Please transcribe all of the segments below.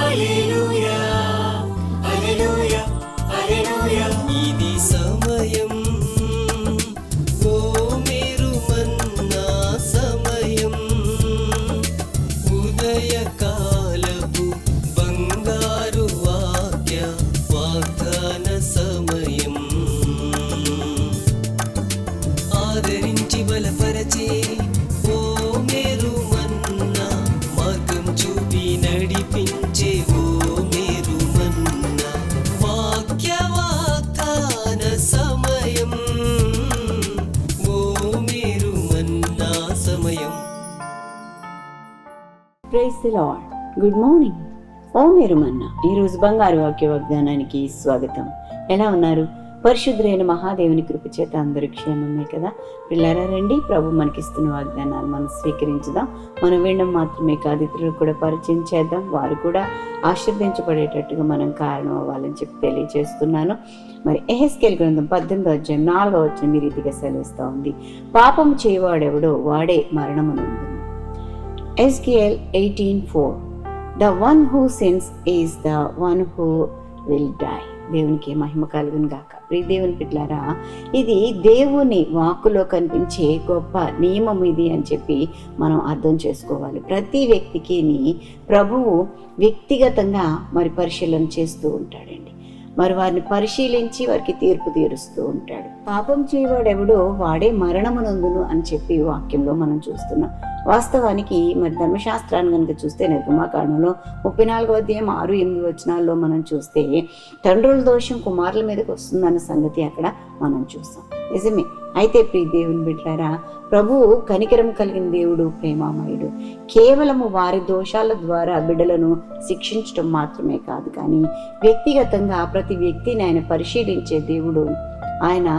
హల్లెలూయా హల్లెలూయా హల్లెలూయా. ఇది సమయం, ఓ మీరు మన్నా సమయం, ఉదయకాలపు బంగారు వాక్య వాగ్దాన సమయం. ఆదరించి బలపరచే ఓ మేరు మన్నా, మార్గం చూపి నడిపించే ఓ మేరు మన్నా, వాక్య వాగ్దాన సమయం, ఓ మేరు మన్నా సమయం. Praise the Lord. Good morning. ఓ మీరు మన్నా, ఈరోజు బంగారు వాక్య వాగ్దానానికి స్వాగతం. ఎలా ఉన్నారు? పరిశుద్ధులైన మహాదేవుని కృప చేత అందరూ క్షేమమే కదా. పిల్లరా రండి, ప్రభు మనకిస్తున్న వాగ్దానాలు మనం స్వీకరించుదాం. మనం వినడం మాత్రమే కాదు, ఇతరులకు కూడా పరిచయం చేద్దాం. వారు కూడా ఆశీర్వదించబడేటట్టుగా మనం కారణం అవ్వాలని చెప్పి తెలియజేస్తున్నాను. మరి యెహెజ్కేలు గ్రంథం 18:4 మీ రీతిగా సెలవిస్తూ ఉంది, పాపం చేయవాడెవడో వాడే మరణమునందును. యెహెజ్కేలు 18:4 The one who sins is the one who will die. దేవునికి మహిమ కలుగును గాక. ప్రియ దేవుని బిడ్డలారా, ఇది దేవుని వాక్కులో కనిపించే గొప్ప నియమం ఇది అని చెప్పి మనం అర్థం చేసుకోవాలి. ప్రతి వ్యక్తికి ప్రభువు వ్యక్తిగతంగా మరి పరిశీలన చేస్తూ ఉంటాడండి. మరి వారిని పరిశీలించి వారికి తీర్పు తీరుస్తూ ఉంటాడు. పాపం చేయవాడెవడో వాడే మరణమునందును అని చెప్పి వాక్యంలో మనం చూస్తున్నాం. వాస్తవానికి మరి ధర్మశాస్త్రాన్ని కనుక చూస్తే నిర్గమాకాండంలో 34:6-8 మనం చూస్తే తండ్రుల దోషం కుమారుల మీదకి వస్తుందన్న సంగతి అక్కడ మనం చూస్తాం. నిజమే. అయితే ప్రియ దేవుని బిడ్డలారా, ప్రభువు కనికరం కలిగిన దేవుడు, ప్రేమామయుడు. కేవలము వారి దోషాల ద్వారా బిడ్డలను శిక్షించడం మాత్రమే కాదు, కానీ వ్యక్తిగతంగా ప్రతి వ్యక్తిని ఆయన పరిశీలించే దేవుడు, ఆయన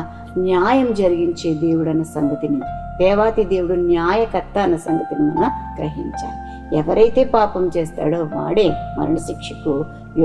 న్యాయం జరిగించే దేవుడు అన్న సంగతిని, దేవాతి దేవుడు న్యాయకర్త అన్న సంగతిని మనం గ్రహించాలి. ఎవరైతే పాపం చేస్తాడో వాడే మరణశిక్షకు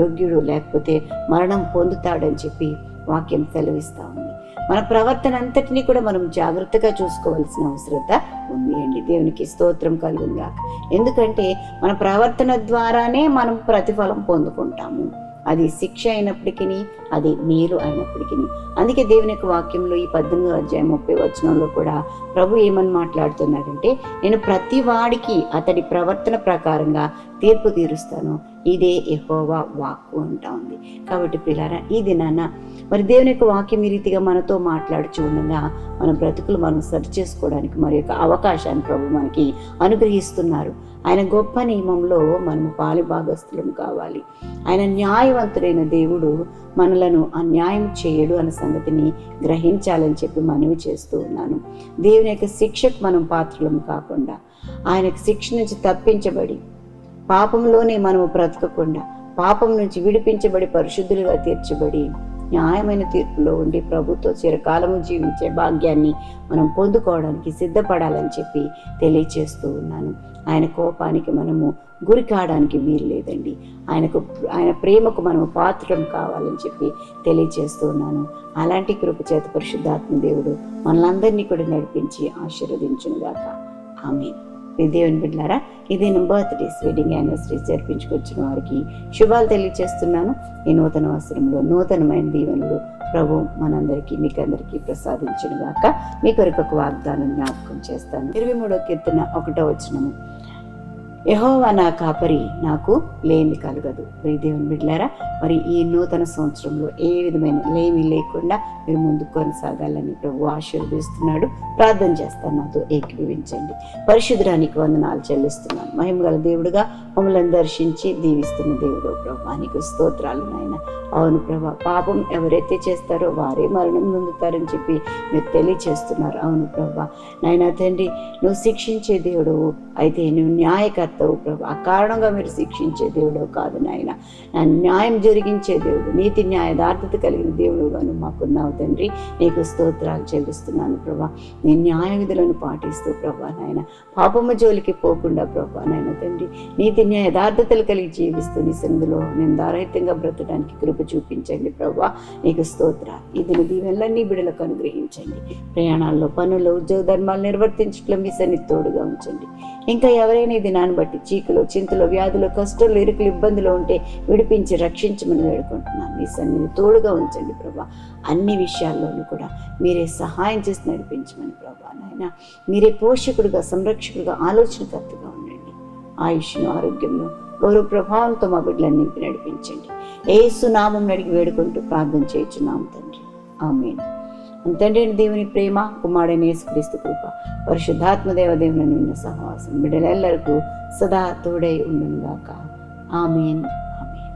యోగ్యుడు, లేకపోతే మరణం పొందుతాడని చెప్పి వాక్యం సెలవిస్తూ ఉంది. మన ప్రవర్తన అంతటినీ కూడా మనం జాగ్రత్తగా చూసుకోవాల్సిన అవసరత ఉంది అండి. దేవునికి స్తోత్రం కలుగును గాక. ఎందుకంటే మన ప్రవర్తన ద్వారానే మనం ప్రతిఫలం పొందుకుంటాము. అది శిక్ష అయినప్పటికీ, అది మేలు అయినప్పటికీ. అందుకే దేవుని యొక్క వాక్యంలో ఈ 18:30 కూడా ప్రభు ఏమని మాట్లాడుతున్నాడంటే, నేను ప్రతి వాడికి అతడి ప్రవర్తన ప్రకారంగా తీర్పు తీరుస్తాను, ఇదే యెహోవా వాక్కు అంటా ఉంది. కాబట్టి ప్రియులారా, ఈ దినాన మరి దేవుని యొక్క వాక్యం ఈ రీతిగా మనతో మాట్లాడుచు ఉండగా మన బ్రతుకులు మనం సరి చేసుకోవడానికి మరి యొక్క అవకాశాన్ని ప్రభు మనకి అనుగ్రహిస్తున్నారు. ఆయన గొప్ప నియమంలో మనము పాలుభాగస్తులం కావాలి. ఆయన న్యాయవంతుడైన దేవుడు మనలను అన్యాయం చేయడు అన్న సంగతిని గ్రహించాలని చెప్పి మనవి చేస్తూ ఉన్నాను. దేవుని యొక్క శిక్షకు మనం పాత్రలం కాకుండా, ఆయనకు శిక్ష నుంచి తప్పించబడి పాపంలోనే మనము బ్రతకకుండా, పాపం నుంచి విడిపించబడి పరిశుద్ధులుగా తీర్చబడి న్యాయమైన తీర్పులో ఉండి ప్రభుతో చిరకాలము జీవించే భాగ్యాన్ని మనం పొందుకోవడానికి సిద్ధపడాలని చెప్పి తెలియచేస్తూ ఉన్నాను. ఆయన కోపానికి మనము గురి కావడానికి వీలు లేదండి. ఆయన ప్రేమకు మనము పాత్రం కావాలని చెప్పి తెలియచేస్తూ ఉన్నాను. అలాంటి కృప చేత పరిశుద్ధాత్మ దేవుడు మనలందరినీ కూడా నడిపించి ఆశీర్వదించునుగాక. ఆమేన్. దేవుని బిడ్డలారా, ఇది బర్త్డేస్, వెడ్డింగ్ యానివర్సరీస్ జరిపించుకొచ్చిన వారికి శుభాలు తెలియజేస్తున్నాను. ఈ నూతన అవసరంలో నూతనమైన దీవెనలు ప్రభు మనందరికీ మీకందరికీ ప్రసాదించునుగాక. మీ కొరకు ఒక వాగ్దానం జ్ఞాపకం చేస్తాను. 23వ కీర్తన 1వ వచనము, యెహోవా నా కాపరి, నాకు లేమి కలగదు. ప్రియ దేవుని బిడ్డలారా, మరి ఈ నూతన సంవత్సరంలో ఏ విధమైన లేమి లేకుండా మీరు ముందుకు కొనసాగాలని ప్రభు ఆశీర్వదిస్తున్నాడు. ప్రార్థన చేస్తాను, నాతో ఏకీభవించండి. పరిశుద్ధరానికి వందనాలు చెల్లిస్తున్నాను. మహిమగల దేవుడుగా మమ్మల్ని దర్శించి దీవిస్తున్న దేవుడు ప్రభు, నీకు స్తోత్రాలు నాయన. అవును ప్రభా, పాపం ఎవరైతే చేస్తారో వారే మరణం పొందుతారని చెప్పి మీరు తెలియచేస్తున్నారు. అవును ప్రభా నాయన తండ్రి, నువ్వు శిక్షించే దేవుడు అయితే నువ్వు న్యాయకర్తవు ప్రభు. ఆ కారణంగా మీరు శిక్షించే దేవుడు కాదు నాయన, న్యాయం జరిగించే దేవుడు, నీతి న్యాయదార్థత కలిగిన దేవుడుగా నువ్వు మాకున్నావు తండ్రి. నీకు స్తోత్రాలు చెల్లిస్తున్నాను ప్రభా. నీ న్యాయ విధులను పాటిస్తూ ప్రభా నాయన, పాపము జోలికి పోకుండా ప్రభా నాయన తండ్రి, నీతి న్యాయదార్థతలు కలిగి జీవిస్తూ నీ సందులో నిందారహితంగా బ్రతకడానికి కృప చూపించండి ప్రభా. నీకు స్తోత్రాలు. ఇది దీవెనలన్నీ బిడ్డలకు అనుగ్రహించండి. ప్రయాణాల్లో, పనులు, ఉద్యోగ ధర్మాలు నిర్వర్తించట్లో మీ సన్నిధి తోడుగా ఉంచండి. ఇంకా ఎవరైనా ఈ దినాన్ని బట్టి చీకులు, చింతలు, వ్యాధులు, కష్టాలు, ఇరుకులు, ఇబ్బందులు ఉంటే విడిపించి రక్షించమని వేడుకుంటున్నాను. మీ సన్నిధి తోడుగా ఉంచండి ప్రభా. అన్ని విషయాల్లోనూ కూడా మీరే సహాయం చేసి నడిపించమని ప్రభా. నాయన మీరే పోషకుడుగా, సంరక్షకుడుగా, ఆలోచనకర్తగా ఉండండి. ఆయుష్ను, ఆరోగ్యంలో, గౌరవ ప్రభావంతో మా బిడ్డలను నింపి నడిపించండి. యేసు నామం అడిగి వేడుకుంటూ ప్రార్థన చేయుచున్నాము తండ్రి. ఆమేన్. తండ్రి దేవుని ప్రేమ, కుమారుడైన యేసుక్రీస్తు కృప, పరిశుద్ధాత్మ దేవదేవుని నిన్న సహవాసం బిడ్డలెల్లరికూ సదా తోడై ఉండును గాక. Amen. Amen.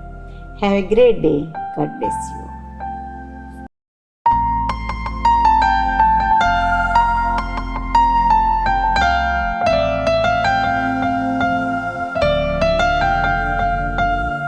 Have a great day. God bless you.